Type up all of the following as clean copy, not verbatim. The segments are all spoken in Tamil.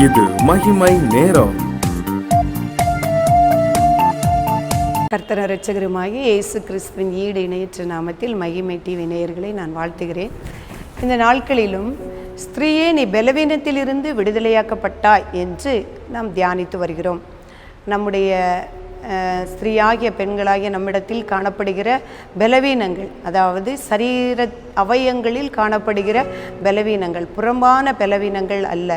இது மகிமை நேரம். கர்த்தர் இரட்சகருமாகிய இயேசு கிறிஸ்துவின் ஈடு இணையற்ற நாமத்தில் மகிமை டிவி நேயர்களை நான் வாழ்த்துகிறேன். இந்த நாட்களிலும் ஸ்திரீயே நீ பலவீனத்திலிருந்து விடுதலையாக்கப்பட்டாய் என்று நாம் தியானித்து வருகிறோம். நம்முடைய ஸ்திரீயாகிய பெண்களாகிய நம்மிடத்தில் காணப்படுகிற பலவீனங்கள், அதாவது சரீர அவயங்களில் காணப்படுகிற பலவீனங்கள், புறம்பான பலவீனங்கள் அல்ல,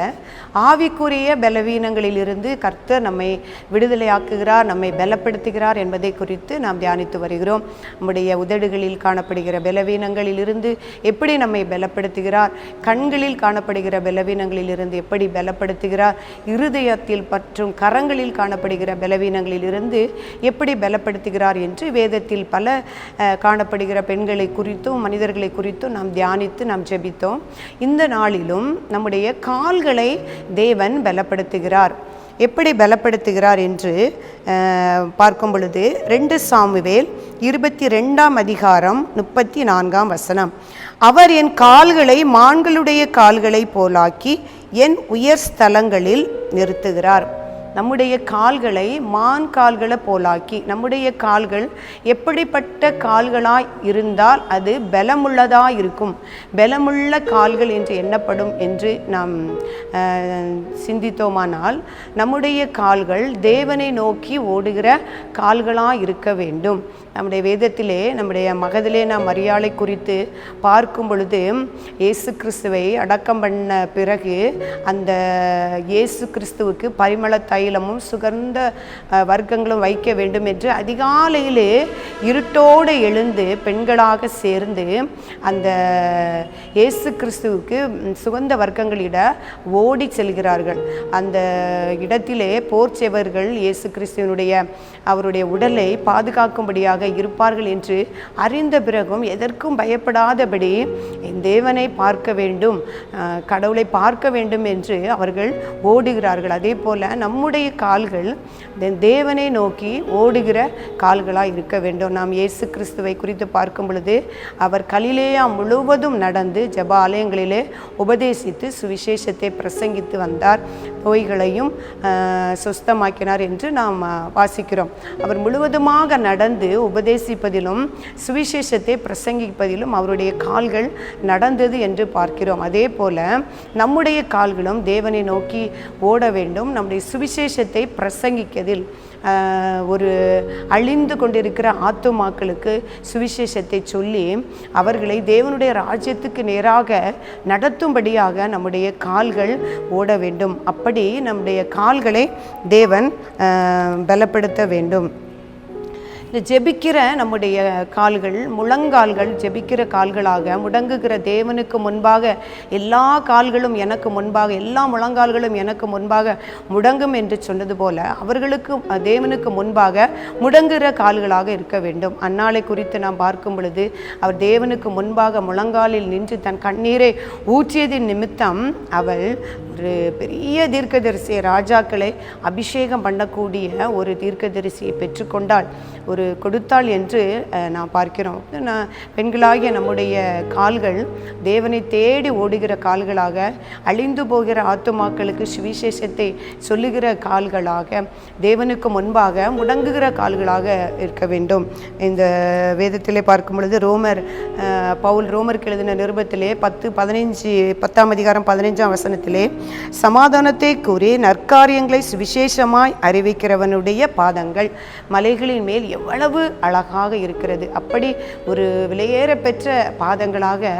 ஆவிக்குரிய பலவீனங்களிலிருந்து கர்த்தர் நம்மை விடுதலையாக்குகிறார், நம்மை பலப்படுத்துகிறார் என்பதை குறித்து நாம் தியானித்து வருகிறோம். நம்முடைய உதடுகளில் காணப்படுகிற பலவீனங்களிலிருந்து எப்படி நம்மை பலப்படுத்துகிறார், கண்களில் காணப்படுகிற பலவீனங்களிலிருந்து எப்படி பலப்படுத்துகிறார், இருதயத்தில் மற்றும் கரங்களில் காணப்படுகிற பலவீனங்களிலிருந்து எப்படி பலப்படுத்துகிறார் என்று வேதத்தில் பல காணப்படுகிற பெண்களை குறித்தும் மனிதர்களை குறித்தும் நாம் தியானித்து நாம் ஜெபித்தோம். இந்த நாளிலும் நம்முடைய கால்களை தேவன் பலப்படுத்துகிறார். எப்படி பலப்படுத்துகிறார் என்று பார்க்கும் பொழுது 2 சாமுவேல் 22 அதிகாரம் 34 அவர் என் கால்களை மான்களுடைய கால்களை போலாக்கி என் உயர் ஸ்தலங்களில் நிறுத்துகிறார். நம்முடைய கால்களை மான் கால்களை போலாக்கி, நம்முடைய கால்கள் எப்படிப்பட்ட கால்களாய் இருந்தால் அது பலமுள்ளதாக இருக்கும், பலமுள்ள கால்கள் என்று எண்ணப்படும் என்று நாம் சிந்தித்தோமானால் நம்முடைய கால்கள் தேவனை நோக்கி ஓடுகிற கால்களாக இருக்க வேண்டும். நம்முடைய வேதத்திலே நம்முடைய மகதிலே நாம் மரியாதை குறித்து பார்க்கும் பொழுது இயேசு கிறிஸ்துவை அடக்கம் பண்ண பிறகு அந்த இயேசு கிறிஸ்துவுக்கு பரிமள தைலமும் சுகந்த வர்க்கங்களும் வைக்க வேண்டும் என்று அதிகாலையிலே இருட்டோடு எழுந்து பெண்களாக சேர்ந்து அந்த இயேசு கிறிஸ்துவுக்கு சுகந்த வர்க்கங்களிட ஓடி செல்கிறார்கள். அந்த இடத்திலே போர்ச்செவர்கள் இயேசு கிறிஸ்துவனுடைய அவருடைய உடலை பாதுகாக்கும்படியாக இருப்பார்கள் என்று அறிந்த பிறகும் எதற்கும் பயப்படாதபடி என் தேவனை பார்க்க வேண்டும், கடவுளை பார்க்க வேண்டும் என்று அவர்கள் ஓடுகிறார்கள். அதே போல நம்முடைய கால்கள் தேவனை நோக்கி ஓடுகிற கால்களாக இருக்க வேண்டும். நாம் இயேசு கிறிஸ்துவை குறித்து பார்க்கும் பொழுது அவர் கலிலேயா முழுவதும் நடந்து ஜெப ஆலயங்களிலே உபதேசித்து சுவிசேஷத்தை பிரசங்கித்து வந்தார், நோய்களையும் சுஸ்தமாக்கினார் என்று நாம் வாசிக்கிறோம். அவர் முழுவதுமாக நடந்து உபதேசிப்பதிலும் சுவிசேஷத்தை பிரசங்கிப்பதிலும் அவருடைய கால்கள் நடந்தது என்று பார்க்கிறோம். அதே போல நம்முடைய கால்களும் தேவனை நோக்கி ஓட வேண்டும். நம்முடைய சுவிசேஷத்தை பிரசங்கிப்பதில் ஒரு அழிந்து கொண்டிருக்கிற ஆத்துமாக்களுக்கு சுவிசேஷத்தை சொல்லி அவர்களை தேவனுடைய ராஜ்யத்துக்கு நேராக நடத்தும்படியாக நம்முடைய கால்கள் ஓட வேண்டும். அப்படி நம்முடைய கால்களை தேவன் பலப்படுத்த வேண்டும். இந்த ஜெபிக்கிற நம்முடைய கால்கள், முழங்கால்கள் ஜெபிக்கிற கால்களாக முடங்குகிற தேவனுக்கு முன்பாக எல்லா கால்களும் எனக்கு முன்பாக, எல்லா முழங்கால்களும் எனக்கு முன்பாக முடங்கும் என்று சொன்னது போல அவர்களுக்கு தேவனுக்கு முன்பாக முடங்குகிற கால்களாக இருக்க வேண்டும். அன்னாளை குறித்து நாம் பார்க்கும் பொழுது அவர் தேவனுக்கு முன்பாக முழங்காலில் நின்று தன் கண்ணீரை ஊற்றியதின் நிமித்தம் அவள் ஒரு பெரிய தீர்க்கதரிசியை, ராஜாக்களை அபிஷேகம் பண்ணக்கூடிய ஒரு தீர்க்கதரிசியை பெற்றுக்கொண்டாள், ஒரு கொடுத்தாள் என்று நாம் பார்க்கிறோம். பெண்களாகிய நம்முடைய கால்கள் தேவனை தேடி ஓடுகிற கால்களாக, அழிந்து போகிற ஆத்துமாக்களுக்கு சுவிசேஷத்தை சொல்லுகிற கால்களாக, தேவனுக்கு முன்பாக முடங்குகிற கால்களாக இருக்க வேண்டும். இந்த வேதத்திலே பார்க்கும் பொழுது பவுல் ரோமருக்கு எழுதின நிருபத்திலே 10 அதிகாரம் 15 சமாதானத்தை கூறி நற்காரியங்களை சுவிசேஷமாய் அறிவிக்கிறவனுடைய பாதங்கள் மலைகளின் மேல் எவ்வளவு அழகாக இருக்கிறது. அப்படி ஒரு விலையேற பெற்ற பாதங்களாக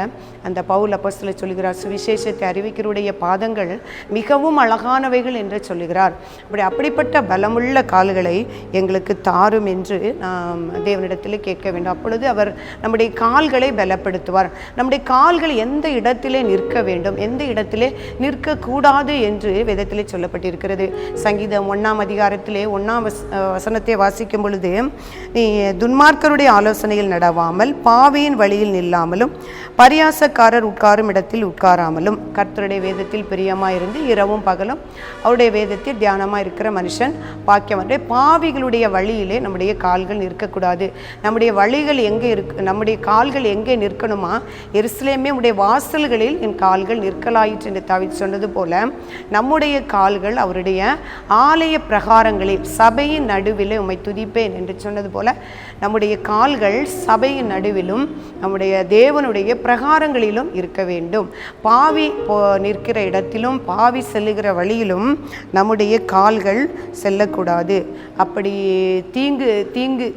அந்த பவுல் அப்போஸ்தலர் சொல்கிறார். சுவிசேஷத்தை அறிவிக்கிறவுடைய பாதங்கள் மிகவும் அழகானவைகள் என்று சொல்லுகிறார். அப்படிப்பட்ட பலமுள்ள கால்களை எங்களுக்கு தாரும் என்று நாம் தேவனிடத்தில் கேட்க வேண்டும். அப்பொழுது அவர் நம்முடைய கால்களை பலப்படுத்துவார். நம்முடைய கால்கள் எந்த இடத்திலே நிற்க வேண்டும், எந்த இடத்திலே நிற்கக்கூடாது என்று வேதத்திலே சொல்லப்பட்டிருக்கிறது. சங்கீதம் 1 அதிகாரத்திலே 1 வாசிக்கும் பொழுது, நீ துன்மார்க்கருடைய ஆலோசனையில் நடவாமல் பாவியின் வழியில் நில்லாமலும் பரியாசக்காரர் உட்காரும் இடத்தில் உட்காராமலும். கர்த்தருடைய வேதத்தில் பிரியமாயிருந்து இரவும் பகலும் அவருடைய வேதத்தில் தியானமாக இருக்கிற மனுஷன் பாக்கியவன். பாவிகளுடைய வழியிலே நம்முடைய கால்கள் நிற்கக்கூடாது. நம்முடைய வழிகள் எங்கே நம்முடைய கால்கள் எங்கே நிற்கணுமா? எருசலேமே உடைய வாசல்களில் என் கால்கள் நிற்கலாயிற்று என்று தாவீது சொன்னது போல போல நம்முடைய கால்கள் அவருடைய ஆலய பிரகாரங்களில் சபையின் நடுவில் உம்மை துதிப்பேன் என்று சொன்னது போல நம்முடைய கால்கள் சபையின் நடுவிலும் நம்முடைய தேவனுடைய பிரகாரங்களிலும் இருக்க வேண்டும். பாவி நிற்கிற இடத்திலும் பாவி செல்லுகிற வழியிலும் நம்முடைய கால்கள் செல்லக்கூடாது. அப்படி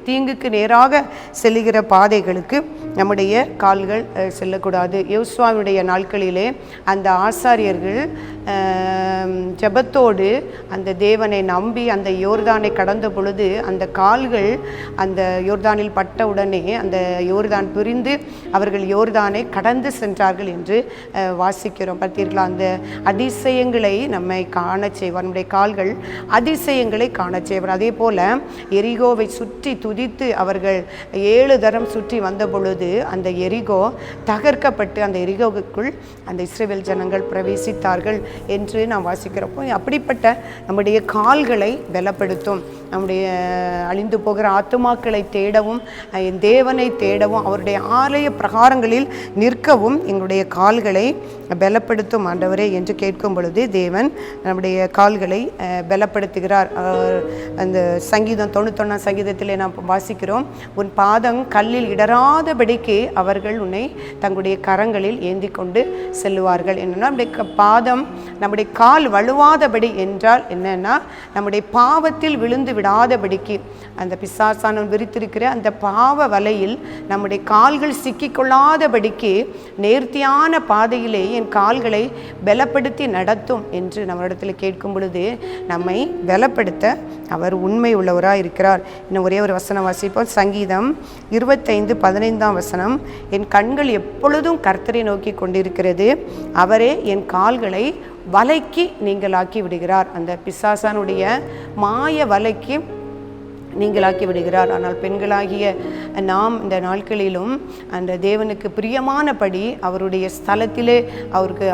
தீங்குக்கு நேராக செல்லுகிற பாதைகளுக்கு நம்முடைய கால்கள் செல்லக்கூடாது. யோசுவாவுடைய நாட்களிலே அந்த ஆசாரியர்கள் ஜெபத்தோடு அந்த தேவனை நம்பி அந்த யோர்தானை கடந்த பொழுது அந்த கால்கள் அந்த யோர்தானில் பட்ட உடனே அந்த யோர்தான் பிரிந்து அவர்கள் யோர்தானை கடந்து சென்றார்கள் என்று வாசிக்கிறோம். பார்த்தீர்களா? அந்த அதிசயங்களை நம்மை காண செய்வார். நம்முடைய கால்கள் அதிசயங்களை காண செய்வார். அதே போல எரிகோவை சுற்றி துதித்து அவர்கள் 7 தரம் சுற்றி வந்த பொழுது அந்த எரிகோ தகர்க்கப்பட்டு அந்த எரிகோவுக்குள் அந்த இஸ்ரவேல் ஜனங்கள் பிரவேசித்தார்கள் என்று நாம் வாசிக்கிறோம். அப்படிப்பட்ட நம்முடைய கால்களை பலப்படுத்தும். நம்முடைய அழிந்து போகிற ஆத்துமாக்களை தேடவும் தேவனை தேடவும் அவருடைய ஆலய பிரகாரங்களில் நிற்கவும் எங்களுடைய கால்களை பலப்படுத்தும் ஆண்டவரே என்று கேட்கும் பொழுது தேவன் நம்முடைய கால்களை பலப்படுத்துகிறார். அந்த சங்கீதம் 91 சங்கீதத்திலே நாம் வாசிக்கிறோம், உன் பாதம் கல்லில் இடராதபடிக்கு அவர்கள் உன்னை தங்களுடைய கரங்களில் ஏந்தி கொண்டு செல்லுவார்கள். என்னன்னா நம்முடைய பாதம் நம்முடைய கால் வலுவாதபடி என்றால் என்னன்னா நம்முடைய பாவத்தில் விழுந்து விடாதபடிக்கு அந்த பிசாசானவன் விரித்திருக்கிற அந்த பாவ வலையில் நம்முடைய கால்கள் சிக்கிக்கொள்ளாதபடிக்கு நேர்த்தியான பாதையிலே என் கால்களை பலப்படுத்தி நடத்தும் என்று நம்மளிடத்தில் கேட்கும் பொழுது நம்மை பலப்படுத்த அவர் உண்மை உள்ளவராக இருக்கிறார். இன்னும் ஒரே ஒரு வசனம் வாசிப்போம். சங்கீதம் 25:15 என் கண்கள் எப்பொழுதும் கர்த்தரை நோக்கி கொண்டிருக்கிறது, அவரே என் கால்களை வலைக்கு நீங்களாக்கி விடுகிறார். அந்த பிசாசானுடைய மாய வலைக்கு நீங்களாக்கி விடுகிறார். ஆனால் பெண்களாகிய நாம் இந்த நாட்களிலும் அந்த தேவனுக்கு பிரியமானபடி அவருடைய ஸ்தலத்திலே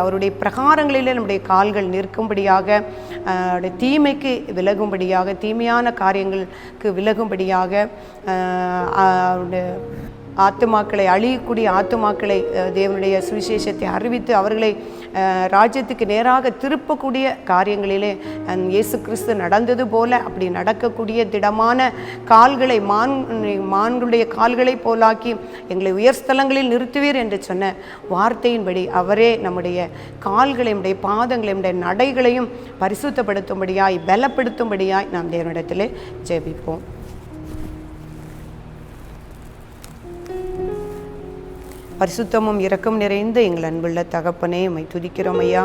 அவருடைய பிரகாரங்களிலே நம்முடைய கால்கள் நிற்கும்படியாக, தீமைக்கு விலகும்படியாக, தீமையான காரியங்களுக்கு விலகும்படியாக, ஆத்துமாக்களை அழியக்கூடிய ஆத்துமாக்களை தேவனுடைய சுவிசேஷத்தை அறிவித்து அவர்களை ராஜ்யத்துக்கு நேராக திருப்பக்கூடிய காரியங்களிலே இயேசு கிறிஸ்து நடந்தது போல அப்படி நடக்கக்கூடிய திடமான கால்களை மான்களுடைய கால்களை போலாக்கி எங்களை உயர்ஸ்தலங்களில் நிறுத்துவீர் என்று சொன்ன வார்த்தையின்படி அவரே நம்முடைய கால்களை, நம்முடைய பாதங்களை, நம்முடைய நடைகளையும் பரிசுத்தப்படுத்தும்படியாய் பலப்படுத்தும்படியாய் நாம் தேவனிடத்திலே ஜெபிப்போம். பரிசுத்தமும் இரக்கம் நிறைந்த எங்கள் அன்புள்ள தகப்பனே, உம்மை துதிக்கிறோம் ஐயா,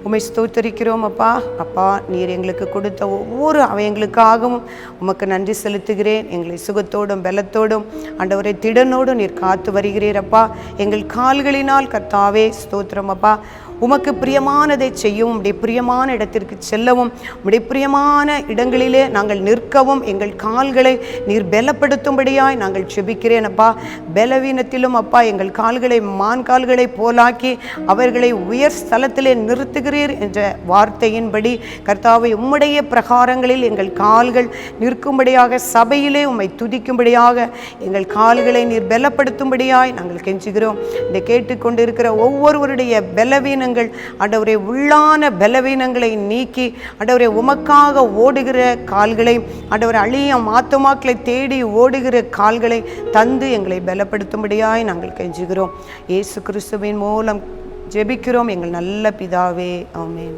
உம்மை ஸ்தோத்தரிக்கிறோம் அப்பா. அப்பா, நீர் எங்களுக்கு கொடுத்த ஒவ்வொரு அவயங்களுக்காகவும் உமக்கு நன்றி செலுத்துகிறேன். எங்களை சுகத்தோடும் பலத்தோடும் ஆண்டவரை திடனோடும் நீர் காத்து வருகிறீர் அப்பா. எங்கள் கால்களினால் கர்த்தாவே ஸ்தோத்திரம் அப்பா. உமக்கு பிரியமானதை செய்யவும், உம்முடைய பிரியமான இடத்திற்கு செல்லவும், உம்முடைய பிரியமான இடங்களிலே நாங்கள் நிற்கவும் எங்கள் கால்களை நீர் பலப்படுத்தும்படியாய் நாங்கள் செபிக்கிறேன் அப்பா. பலவீனத்திலும் அப்பா எங்கள் கால்களை மான் கால்களை போலாக்கி அவர்களை உயர் ஸ்தலத்திலே நிறுத்துகிறீர் என்ற வார்த்தையின்படி கர்த்தாவை உம்முடைய பிரகாரங்களில் எங்கள் கால்கள் நிற்கும்படியாக, சபையிலே உம்மை துதிக்கும்படியாக எங்கள் கால்களை நீர் பலப்படுத்தும்படியாய் நாங்கள் கெஞ்சுகிறோம். இதை கேட்டுக்கொண்டிருக்கிற ஒவ்வொருவருடைய பலவீனங்கள் ஆண்டவரே, உள்ளான பலவீனங்களை நீக்கி ஆண்டவரே உமக்காக ஓடுகிற கால்களை, ஆண்டவரே அழியும் ஆத்துமாக்களை தேடி ஓடுகிற கால்களை தந்து எங்களை பலப்படுத்தும்படியாய் நாங்கள் கெஞ்சுகிறோம். இயேசு கிறிஸ்துவின் மூலம் ஜெபிக்கிறோம் எங்கள் நல்ல பிதாவே, ஆமென்.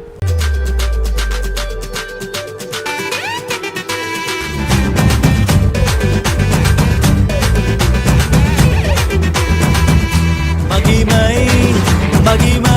மகிமை